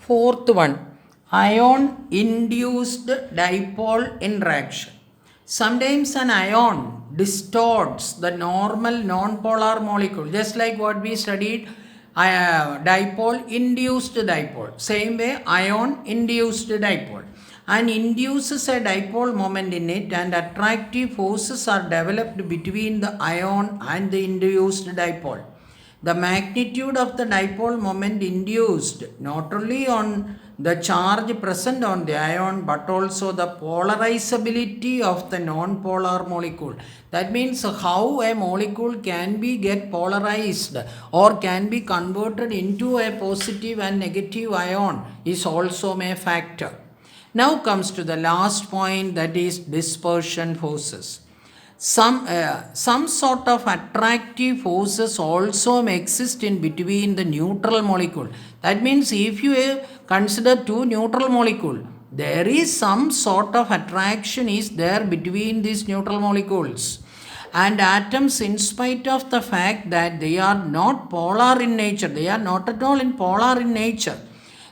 Fourth one, ion induced dipole interaction. Sometimes an ion distorts the normal non-polar molecule, just like what we studied, dipole induced dipole. Same way, ion induced dipole, and induces a dipole moment in it, and attractive forces are developed between the ion and the induced dipole. The magnitude of the dipole moment induced not only on the charge present on the ion but also the polarizability of the non-polar molecule. That means how a molecule can be get polarized or can be converted into a positive and negative ion is also a factor. Now comes to the last point, that is dispersion forces. Some sort of attractive forces also may exist in between the neutral molecule. That means if you consider two neutral molecule, there is some sort of attraction is there between these neutral molecules. And atoms, in spite of the fact that they are not polar in nature, they are not at all in polar in nature.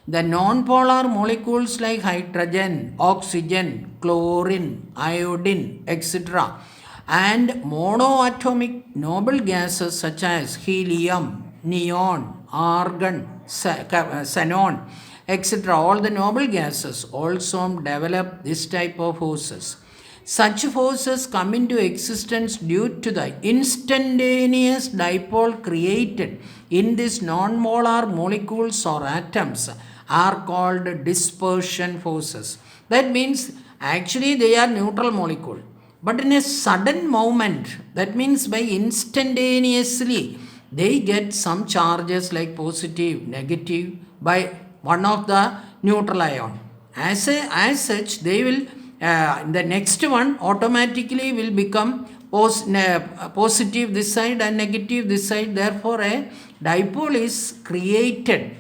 The non-polar molecules like hydrogen, oxygen, chlorine, iodine, etc., and monoatomic noble gases such as helium, neon, argon, xenon, etc., all the noble gases also develop this type of forces. Such forces come into existence due to the instantaneous dipole created in these non-molar molecules or atoms are called dispersion forces. That means actually they are neutral molecule, but in a sudden moment, that means by instantaneously, they get some charges like positive, negative by one of the neutral ion. As such, they will, the next one automatically will become positive this side and negative this side. Therefore, a dipole is created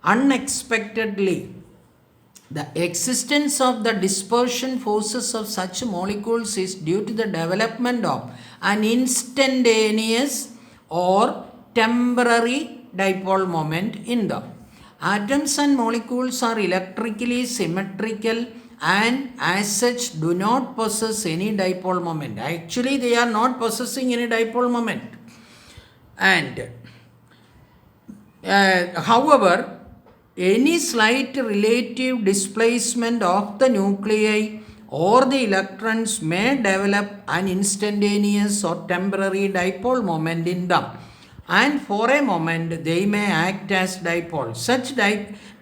unexpectedly. The existence of the dispersion forces of such molecules is due to the development of an instantaneous or temporary dipole moment in them. Atoms and molecules are electrically symmetrical and as such do not possess any dipole moment. Actually, they are not possessing any dipole moment. And however, any slight relative displacement of the nuclei or the electrons may develop an instantaneous or temporary dipole moment in them, and for a moment they may act as dipoles. Such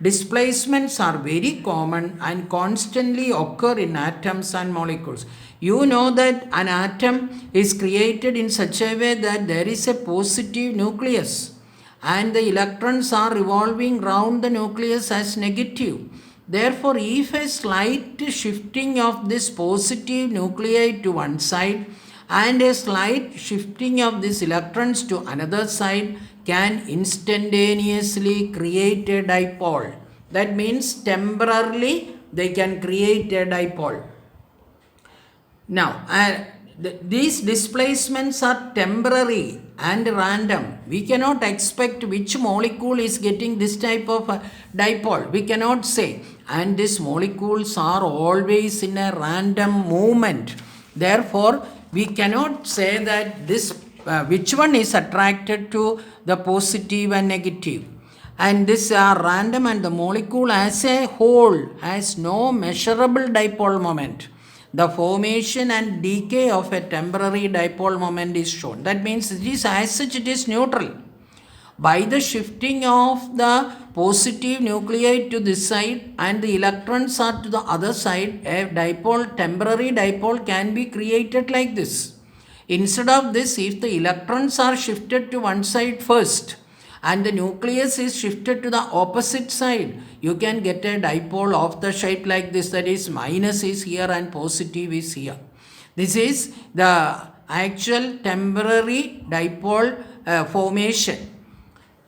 displacements are very common and constantly occur in atoms and molecules. You know that an atom is created in such a way that there is a positive nucleus and the electrons are revolving round the nucleus as negative. Therefore, if a slight shifting of this positive nuclei to one side and a slight shifting of these electrons to another side can instantaneously create a dipole. That means temporarily they can create a dipole. Now, these displacements are temporary and random. We cannot expect which molecule is getting this type of dipole. We cannot say. And these molecules are always in a random movement. Therefore, we cannot say that this which one is attracted to the positive and negative. And these are random, and the molecule as a whole has no measurable dipole moment. The formation and decay of a temporary dipole moment is shown. That means it is as such it is neutral. By the shifting of the positive nuclei to this side and the electrons are to the other side, a dipole, temporary dipole can be created like this. Instead of this, if the electrons are shifted to one side first and the nucleus is shifted to the opposite side, you can get a dipole of the shape like this, that is minus is here and positive is here. This is the actual temporary dipole formation.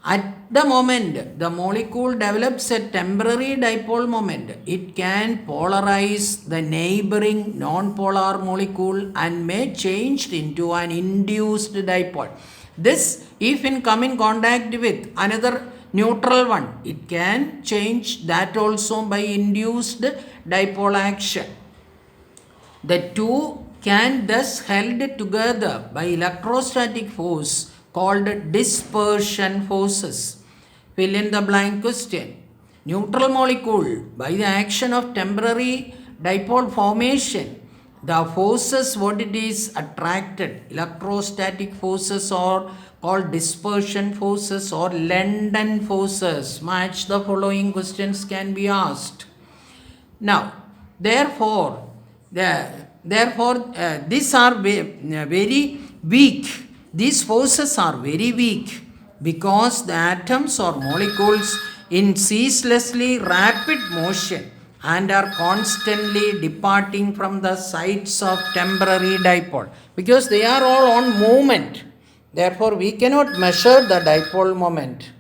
At the moment the molecule develops a temporary dipole moment, it can polarize the neighboring non-polar molecule and may change into an induced dipole. This, if in come in contact with another neutral one. It can change that also by induced dipole action. The two can thus held together by electrostatic force called dispersion forces. Fill in the blank question. Neutral molecule, by the action of temporary dipole formation, the forces what it is attracted, electrostatic forces are called dispersion forces or London forces. Match the following questions can be asked. Now, therefore, these are very weak. These forces are very weak because the atoms or molecules in ceaselessly rapid motion and are constantly departing from the sites of temporary dipole because they are all on movement. Therefore, we cannot measure the dipole moment.